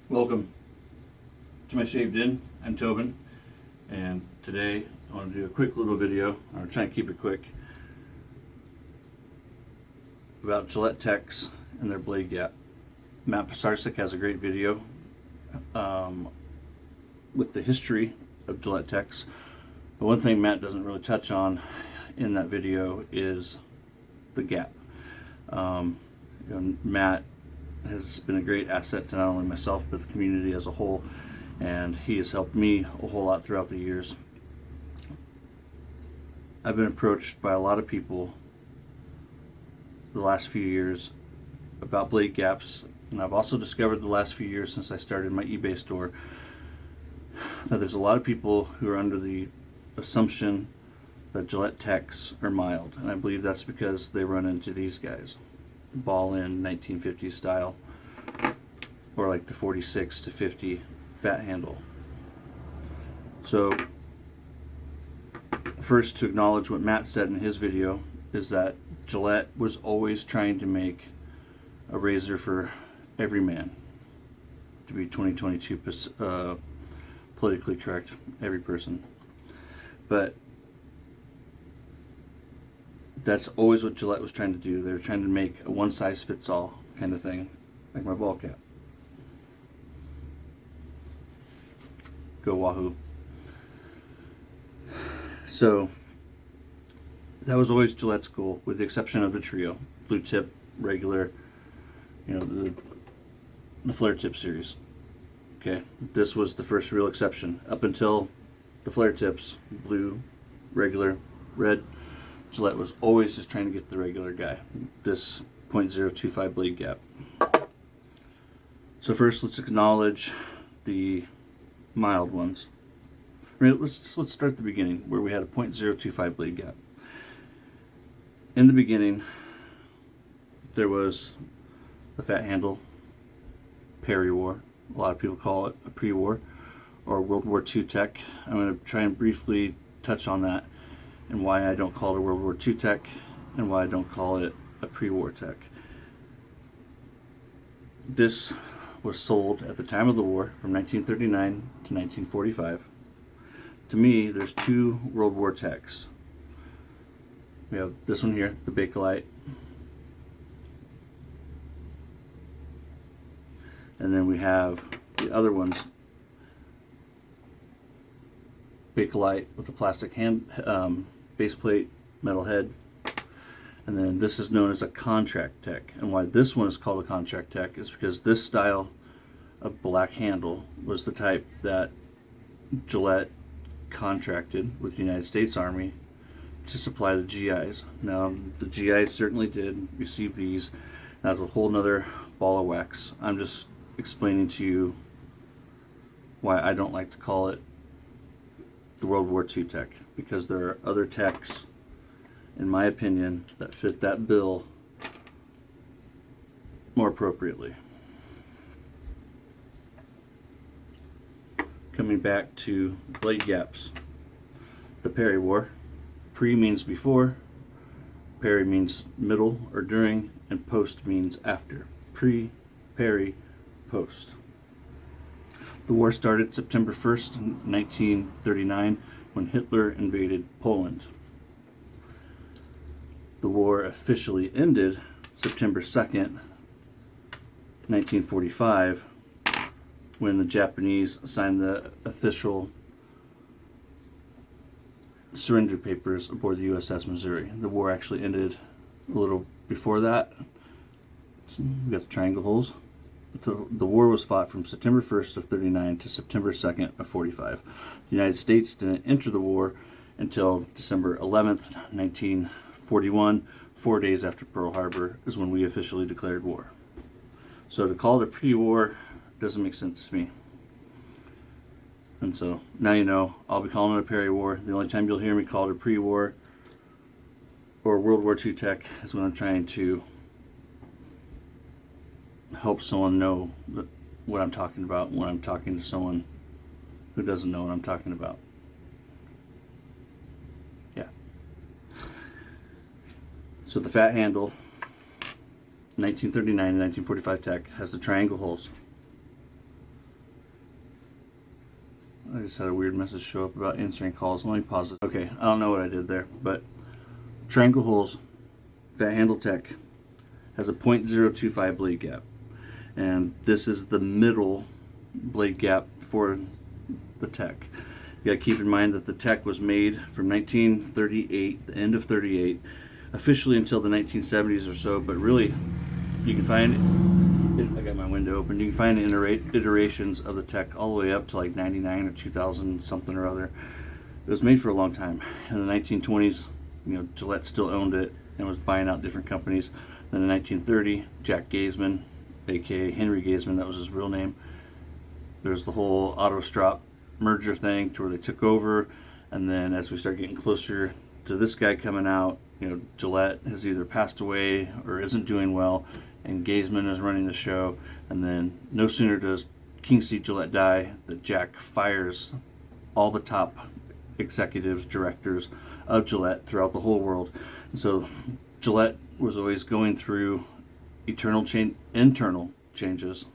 Welcome to my Shaved In. I'm Tobin, and today I want to do a quick little video. I'm trying to keep it quick about Gillette Techs and their blade gap. Matt Pisarcik has a great video with the history of Gillette Techs. But one thing Matt doesn't really touch on in that video is the gap. Matt has been a great asset to not only myself but the community as a whole, and he has helped me a whole lot throughout the years. I've been approached by a lot of people the last few years about blade gaps, and I've also discovered the last few years since I started my eBay store that there's a lot of people who are under the assumption that Gillette Techs are mild, and I believe that's because they run into these guys. Ball in 1950s style, or like the 46 to 50 fat handle. So first, to acknowledge what Matt said in his video, is that Gillette was always trying to make a razor for every man, to be 2022 politically correct, every person. But that's always what Gillette was trying to do. They were trying to make a one-size-fits-all kind of thing, like my ball cap. Go Wahoo. So that was always Gillette's goal, with the exception of the trio, blue tip, regular, the flare tip series. Okay, this was the first real exception. Up until the flare tips, blue, regular, red, Gillette was always just trying to get the regular guy, this .025 blade gap. So first, let's acknowledge the mild ones. Let's start at the beginning, where we had a .025 blade gap. In the beginning, there was the fat handle, peri-war. A lot of people call it a pre-war or World War II tech. I'm going to try and briefly touch on that, and why I don't call it a World War II tech, and why I don't call it a pre-war tech. This was sold at the time of the war, from 1939 to 1945. To me, there's two World War techs. We have this one here, the Bakelite, and then we have the other ones, Bakelite with the plastic base plate, metal head, and then this is known as a contract tech. And why this one is called a contract tech is because this style of black handle was the type that Gillette contracted with the United States Army to supply the GIs. Now, the GIs certainly did receive these. That's a whole nother ball of wax. I'm just explaining to you why I don't like to call it the World War II tech, because there are other techs, in my opinion, that fit that bill more appropriately. Coming back to blade gaps, the peri-war. Pre means before, peri means middle or during, and post means after. Pre, peri, post. The war started September 1st, 1939, when Hitler invaded Poland. The war officially ended September 2nd, 1945, when the Japanese signed the official surrender papers aboard the USS Missouri. The war actually ended a little before that. So we got the triangle holes. The war was fought from September 1st of 39 to September 2nd of 45. The United States didn't enter the war until December 11th, 1941. 4 days after Pearl Harbor is when we officially declared war. So to call it a pre-war doesn't make sense to me. And so now you know, I'll be calling it a peri-war. The only time you'll hear me call it a pre-war or World War II tech is when I'm trying to help someone know what I'm talking about when I'm talking to someone who doesn't know what I'm talking about. Yeah. So the fat handle, 1939 and 1945 tech, has the triangle holes. I just had a weird message show up about answering calls. Let me pause it. Okay, I don't know what I did there, but triangle holes, Fat Handle Tech has a .025 blade gap, and this is the middle blade gap for the Tech. You gotta keep in mind that the Tech was made from 1938, the end of 38, officially until the 1970s or so, but really you can find it, I got my window open, you can find iterations of the Tech all the way up to like 99 or 2000 something or other. It was made for a long time. In the 1920s, Gillette still owned it and was buying out different companies. Then in 1930, Jack Gaisman, aka Henry Gaisman, that was his real name, there's the whole auto-strop merger thing to where they took over. And then as we start getting closer to this guy coming out, Gillette has either passed away or isn't doing well, and Gaisman is running the show. And then no sooner does Kingseat Gillette die that Jack fires all the top executives, directors of Gillette throughout the whole world. And so Gillette was always going through internal changes,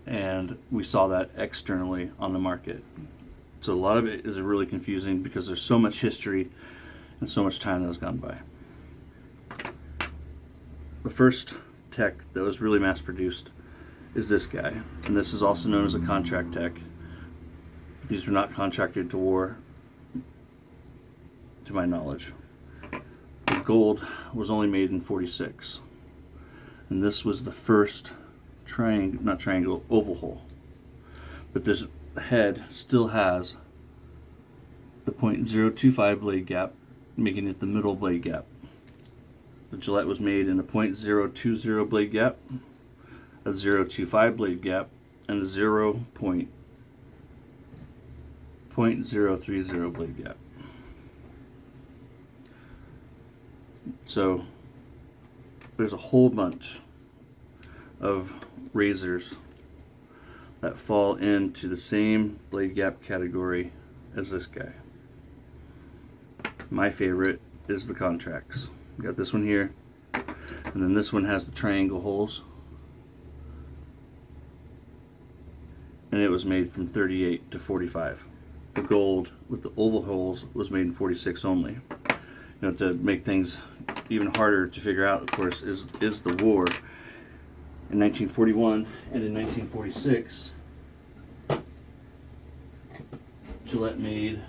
and we saw that externally on the market. So a lot of it is really confusing because there's so much history and so much time that has gone by. The first Tech that was really mass produced is this guy, and this is also known as a contract Tech. These were not contracted to war, to my knowledge. The gold was only made in 46, and this was the first oval hole. But this head still has the .025 blade gap, making it the middle blade gap. The Gillette was made in a .020 blade gap, a .025 blade gap, and a .030 blade gap. So there's a whole bunch of razors that fall into the same blade gap category as this guy. My favorite is the contracts. We got this one here, and then this one has the triangle holes, and it was made from 38 to 45. The gold with the oval holes was made in 46 only. To make things even harder to figure out, of course, is the war. In 1941 and in 1946, Gillette made,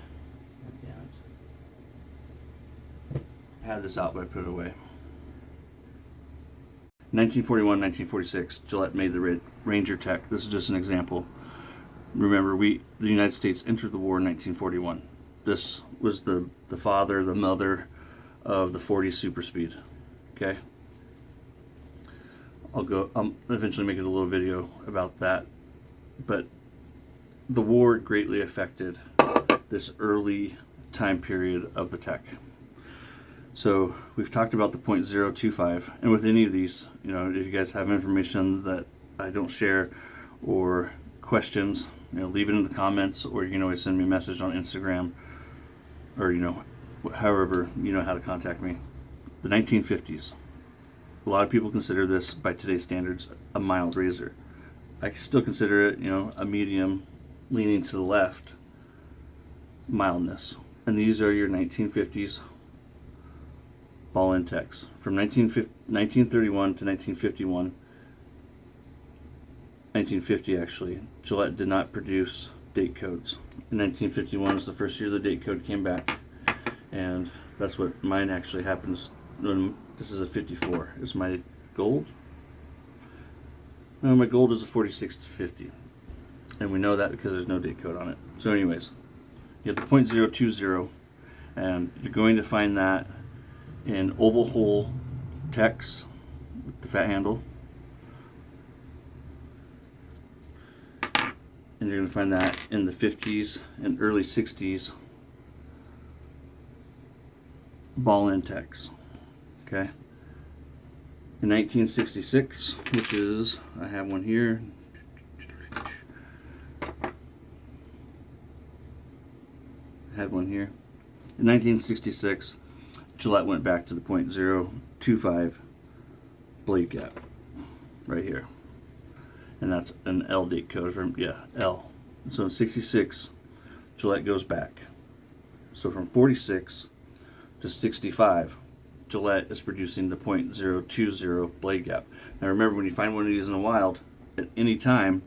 I had this out but I put it away. 1941, 1946, Gillette made the Ranger Tech. This is just an example. Remember, the United States entered the war in 1941. This was the father, the mother of the 40 Super Speed. Okay, I'll eventually make it a little video about that, but the war greatly affected this early time period of the Tech. So we've talked about the .025, and with any of these, if you guys have information that I don't share or questions, leave it in the comments, or you can always send me a message on Instagram, or however you know how to contact me. The 1950s. A lot of people consider this, by today's standards, a mild razor. I still consider it, a medium, leaning to the left, mildness. And these are your 1950s ball-end Techs. From 1931 to 1951, 1950 actually, Gillette did not produce date codes. In 1951 was the first year the date code came back, and that's what mine actually happens when this is a 54. Is my gold? No, my gold is a 46 to 50, and we know that because there's no date code on it. So anyways, you have the .020, and you're going to find that in oval hole Techs with the fat handle, and you're going to find that in the 50s and early 60s ball-end Techs. Okay. In 1966, which is, I have one here. I had one here. In 1966, Gillette went back to the .025 blade gap right here, and that's an L date code from L. So in 66, Gillette goes back. So from 46 to 65, Gillette is producing the .020 blade gap. Now remember, when you find one of these in the wild, at any time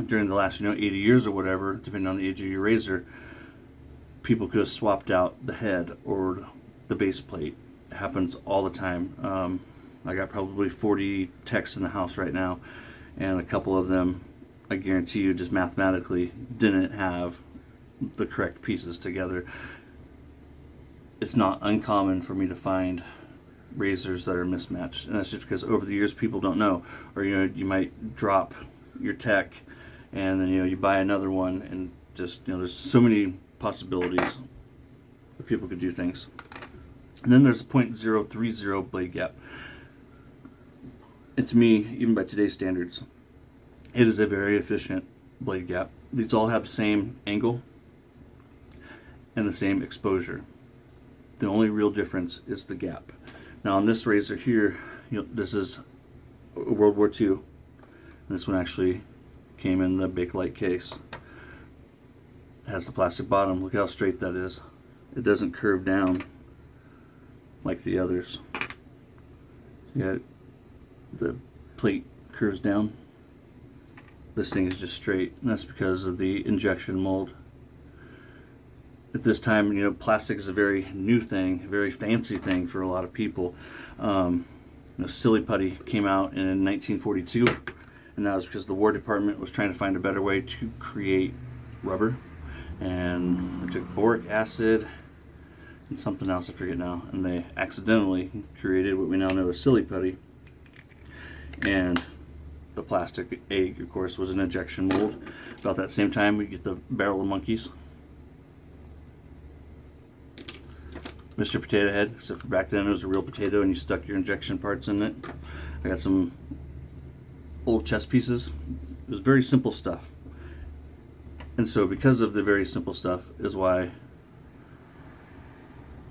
during the last 80 years or whatever, depending on the age of your razor, people could have swapped out the head or the base plate. It happens all the time. I got probably 40 techs in the house right now, and a couple of them, I guarantee you, just mathematically didn't have the correct pieces together. It's not uncommon for me to find razors that are mismatched, and that's just because over the years people don't know, or you might drop your tech, and then you buy another one, and just there's so many possibilities that people could do things. And then there's a .030 blade gap, and to me, even by today's standards, it is a very efficient blade gap. These all have the same angle and the same exposure. The only real difference is the gap. Now on this razor here, this is World War II. And this one actually came in the Bakelite case. It has the plastic bottom. Look how straight that is. It doesn't curve down like the others. The plate curves down. This thing is just straight, and that's because of the injection mold. At this time, plastic is a very new thing, a very fancy thing for a lot of people. Silly putty came out in 1942, and that was because the War Department was trying to find a better way to create rubber. And they took boric acid and something else, I forget now, and they accidentally created what we now know as silly putty. And the plastic egg, of course, was an injection mold. About that same time, we get the barrel of monkeys. Mr. Potato Head, except for back then it was a real potato and you stuck your injection parts in it. I got some old chess pieces. It was very simple stuff. And so because of the very simple stuff is why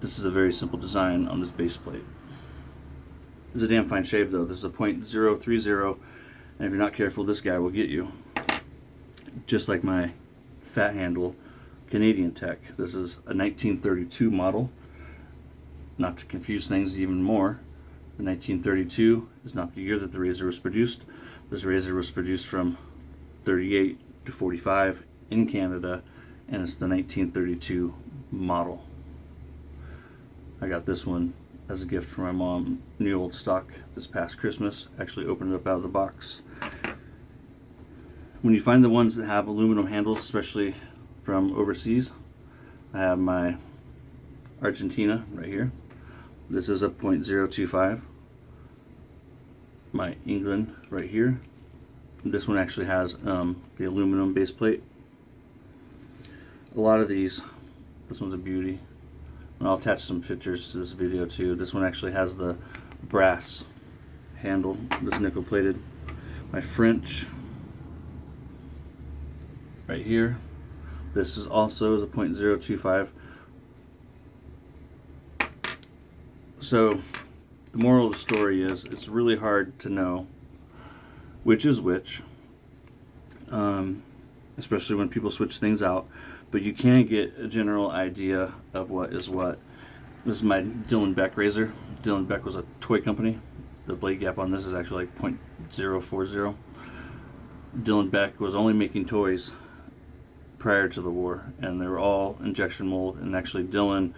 this is a very simple design on this base plate. This is a damn fine shave though. This is a .030, and if you're not careful, this guy will get you. Just like my fat handle Canadian Tech. This is a 1932 model. Not to confuse things even more, the 1932 is not the year that the razor was produced. This razor was produced from 38 to 45 in Canada, and it's the 1932 model. I got this one as a gift from my mom, new old stock, this past Christmas. Actually opened it up out of the box. When you find the ones that have aluminum handles, especially from overseas, I have my Argentina right here. This is a .025. My England right here. This one actually has the aluminum base plate. A lot of these, this one's a beauty. And I'll attach some pictures to this video too. This one actually has the brass handle, this nickel plated. My French right here. This is also a .025. So the moral of the story is it's really hard to know which is which, especially when people switch things out, but you can get a general idea of what is what. This is my Dylan Beck razor. Dylan Beck was a toy company. The blade gap on this is actually like .040. Dylan Beck was only making toys prior to the war, and they were all injection mold, and actually Dylan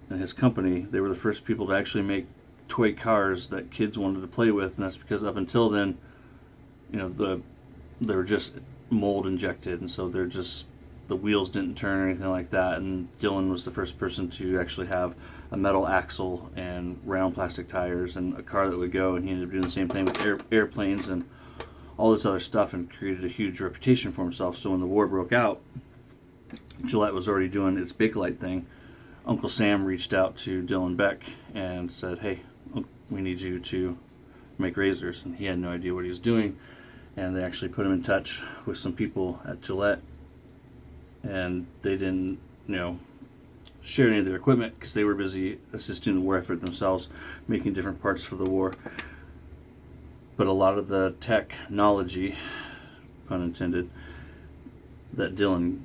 and his company, they were the first people to actually make toy cars that kids wanted to play with, and that's because up until then, they were just mold injected, and so the wheels didn't turn or anything like that. And Dylan was the first person to actually have a metal axle and round plastic tires and a car that would go, and he ended up doing the same thing with airplanes and all this other stuff, and created a huge reputation for himself. So when the war broke out, Gillette was already doing its Bakelite thing. Uncle Sam reached out to Dylan Beck and said, hey, we need you to make razors. And he had no idea what he was doing. And they actually put him in touch with some people at Gillette. And they didn't, share any of their equipment because they were busy assisting the war effort themselves, making different parts for the war. But a lot of the technology, pun intended, that Dylan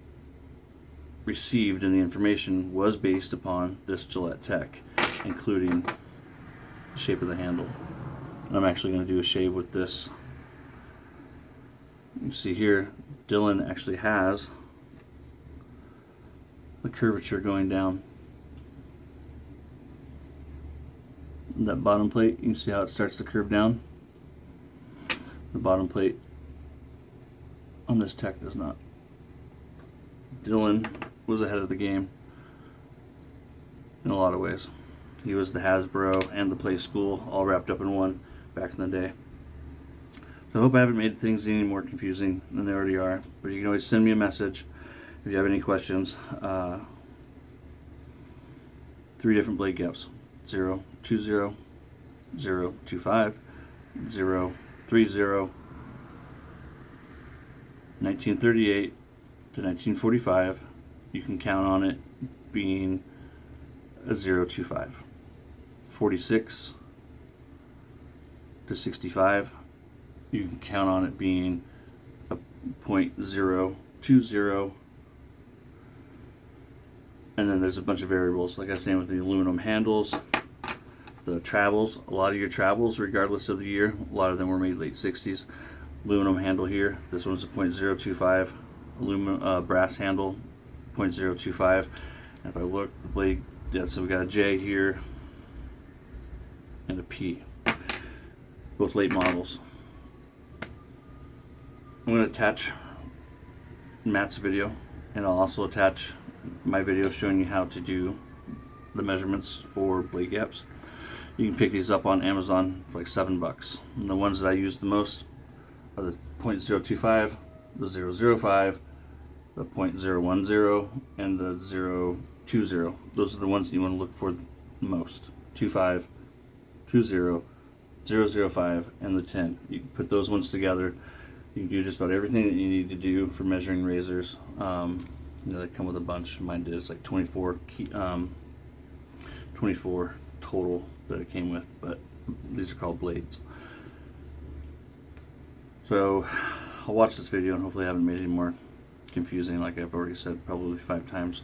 received in the information was based upon this Gillette Tech, including the shape of the handle. And I'm actually going to do a shave with this. You see here, Dylan actually has the curvature going down. That bottom plate, you can see how it starts to curve down. The bottom plate on this Tech does not. Dylan was ahead of the game in a lot of ways. He was the Hasbro and the Play School all wrapped up in one back in the day. So I hope I haven't made things any more confusing than they already are. But you can always send me a message if you have any questions. 3 different blade gaps: 0, 20, 0, 25, 0, 30, 1938 to 1945. You can count on it being a 025. 46 to 65. You can count on it being a .020. And then there's a bunch of variables, like I was saying, with the aluminum handles, the travels. A lot of your travels, regardless of the year, a lot of them were made late 60s. Aluminum handle here. This one's a .025. Aluminum brass handle, .025. And if I look, the blade, yeah, so we got a J here and a P. Both late models. I'm going to attach Matt's video, and I'll also attach my video showing you how to do the measurements for blade gaps. You can pick these up on Amazon for like $7. And the ones that I use the most are the .025, the 005, the .010, and the 020. Those are the ones that you want to look for the most. 25, 20, 005, and the 10. You can put those ones together. You can do just about everything that you need to do for measuring razors. You know, they come with a bunch. Mine did. It's like 24 total that it came with, but these are called blades. So I'll watch this video and hopefully I haven't made it any more confusing, like I've already said probably 5 times.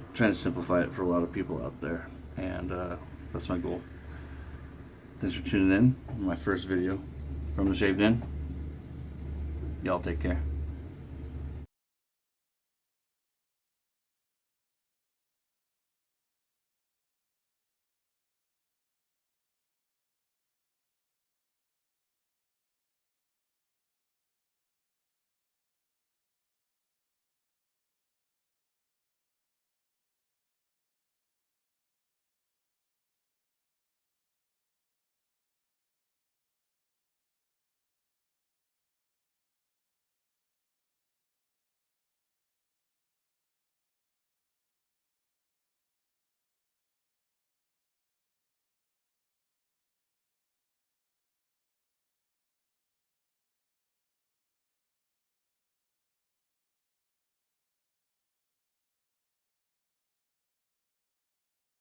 I'm trying to simplify it for a lot of people out there, and that's my goal. Thanks for tuning in. My first video from the Shaved In. Y'all take care.